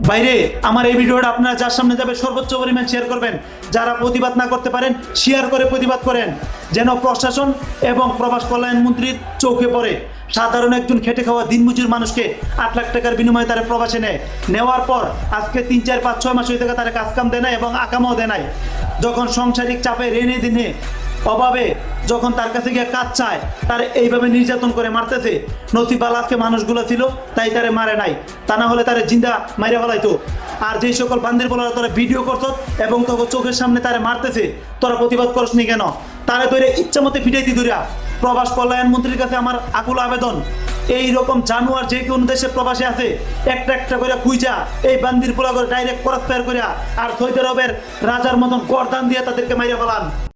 বাইরে আমার এই ভিডিওটা আপনারা যার সামনে যাবে সর্বোচ্চ পরিমাণ শেয়ার করবেন। যারা প্রতিবাদ না করতে পারেন শেয়ার করে প্রতিবাদ করেন, যেন প্রশাসন এবং প্রবাস কল্যাণ মন্ত্রীর চোখে পড়ে। সাধারণ একজন খেটে খাওয়া দিনমজুর মানুষকে 8 লাখ টাকার বিনিময়ে তারা প্রবাসে নেওয়ার পর আজকে 3, 4, 5, 6 মাস হয়ে থেকে তারা কাজ কাম দেয় না এবং আকামও দেয় নাই। যখন সাংসারিক চাপে রেনে দিনে অভাবে যখন তার কাছে গিয়ে কাজ চায়, তার এইভাবে নির্যাতন করে মারতেছে। নসিবাল আজকে মানুষগুলো ছিল তাই তারে মারে নাই, তা না হলে তারে জিন্দা মাইরে ফেলাইতো। আর যেই সকল বান্দির বলা তোরা ভিডিও করছ এবং তোকে চোখের সামনে তারে মারতেছে, তোরা প্রতিবাদ করস নি কেন? তারে ধরে ইচ্ছা মতো ফিটাইতি ধরিয়া। প্রবাস কল্যাণ মন্ত্রীর কাছে আমার আকুল আবেদন, এই রকম জানোয়ার যে কোন দেশে প্রবাসী আছে একটা একটা করে খুঁজা এই বান্দির পোলা করে ডাইরেক্ট ক্রস ফায়ার করিয়া আর সৌদি আরবের রাজার মতন গর্দান দিয়ে তাদেরকে মাইরে ফেলান।